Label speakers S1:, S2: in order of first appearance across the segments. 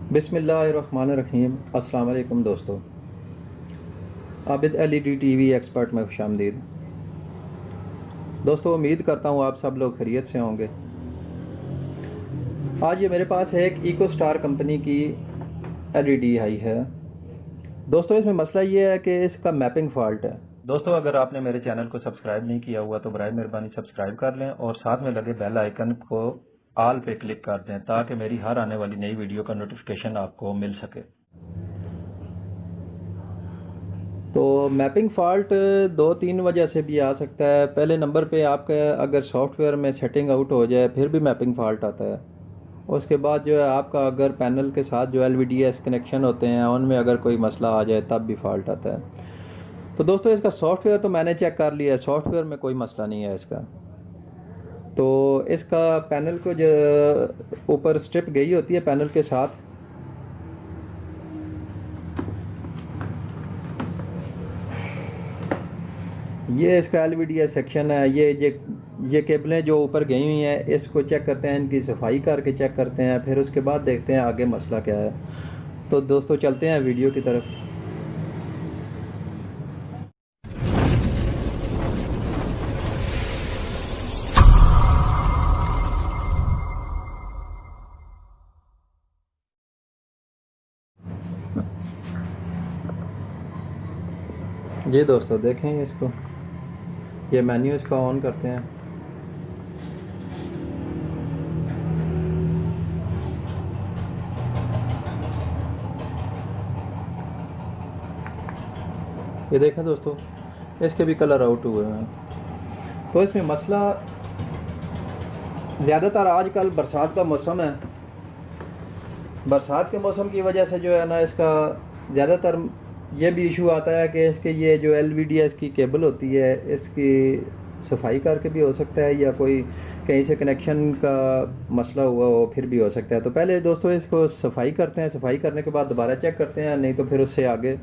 S1: बिस्मिल्लाहिर्रहमानिर्रहीम। अस्सलाम वालेकुम दोस्तों, आबिद LED TV एक्सपर्ट में खुशामदीद। दोस्तों, उम्मीद करता हूँ आप सब लोग खैरियत से होंगे। आज ये मेरे पास है एक इको स्टार कंपनी की LED आई है। दोस्तों, इसमें मसला ये है कि इसका मैपिंग फ़ॉल्ट है। दोस्तों, अगर आपने मेरे चैनल को सब्सक्राइब नहीं किया हुआ तो बराए मेहरबानी सब्सक्राइब कर लें और साथ में लगे बेल आइकन को ऑल पे क्लिक कर दें ताकि मेरी हर आने वाली नई वीडियो का नोटिफिकेशन आपको मिल सके। तो मैपिंग फ़ॉल्ट दो तीन वजह से भी आ सकता है। पहले नंबर पे आपका अगर सॉफ्टवेयर में सेटिंग आउट हो जाए फिर भी मैपिंग फ़ॉल्ट आता है। उसके बाद जो है आपका अगर पैनल के साथ जो LVDS कनेक्शन होते हैं उनमें अगर कोई मसला आ जाए तब भी फ़ॉल्ट आता है। तो दोस्तों, इसका सॉफ्टवेयर तो मैंने चेक कर लिया है, सॉफ्टवेयर में कोई मसला नहीं है इसका। तो इसका पैनल को जो ऊपर स्ट्रिप गई होती है पैनल के साथ, ये इसका LVDS सेक्शन है। ये केबलें जो ऊपर गई हुई हैं इसको चेक करते हैं, इनकी सफाई करके चेक करते हैं, फिर उसके बाद देखते हैं आगे मसला क्या है। तो दोस्तों, चलते हैं वीडियो की तरफ। जी दोस्तों, देखें इसको, ये मेन्यू इसका ऑन करते हैं। ये देखें दोस्तों, इसके भी कलर आउट हुए हैं। तो इसमें मसला ज़्यादातर आजकल बरसात का मौसम है, बरसात के मौसम की वजह से जो है ना इसका ज़्यादातर ये भी इशू आता है कि इसके ये जो LVDS की केबल होती है इसकी सफाई करके भी हो सकता है, या कोई कहीं से कनेक्शन का मसला हुआ हो फिर भी हो सकता है। तो पहले दोस्तों इसको सफाई करते हैं, सफाई करने के बाद दोबारा चेक करते हैं, नहीं तो फिर उससे आगे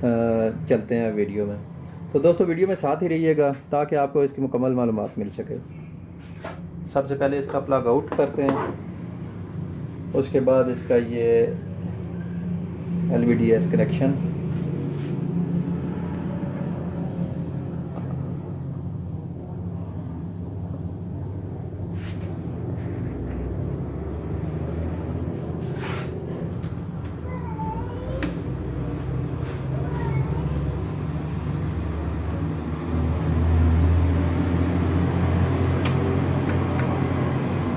S1: चलते हैं वीडियो में। तो दोस्तों, वीडियो में साथ ही रहिएगा ताकि आपको इसकी मुकम्मल मालूमात मिल सके। सबसे पहले इसका प्लग आउट करते हैं, उसके बाद इसका ये LVDS कनेक्शन,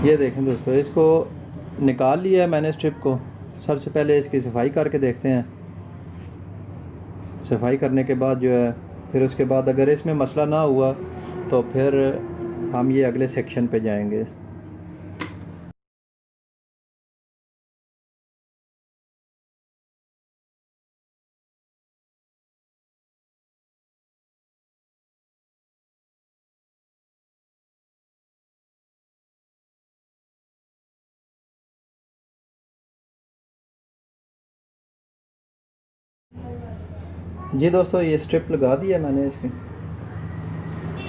S1: ये देखें दोस्तों, इसको निकाल लिया है मैंने स्ट्रिप को। सबसे पहले इसकी सफाई करके देखते हैं। सफाई करने के बाद जो है फिर उसके बाद अगर इसमें मसला ना हुआ तो फिर हम ये अगले सेक्शन पे जाएंगे। जी दोस्तों, ये स्ट्रिप लगा दी है मैंने, इसकी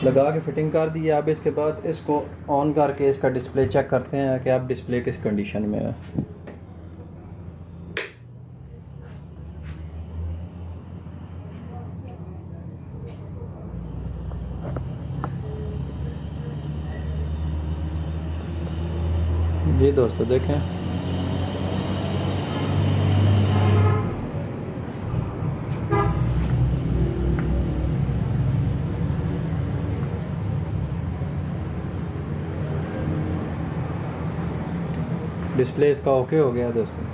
S1: लगा के फिटिंग कर दी है। अब इसके बाद इसको ऑन करके इसका डिस्प्ले चेक करते हैं कि अब डिस्प्ले किस कंडीशन में है। जी दोस्तों, देखें, डिस्प्ले इसका ओके हो गया दोस्तों।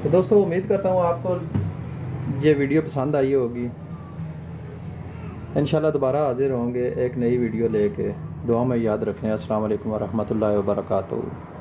S1: तो दोस्तों, उम्मीद करता हूँ आपको ये वीडियो पसंद आई होगी। इंशाल्लाह दोबारा हाजिर होंगे एक नई वीडियो लेके। दुआ में याद रखें। अस्सलाम वालेकुम वरहमतुल्लाहि वबरकातुहू।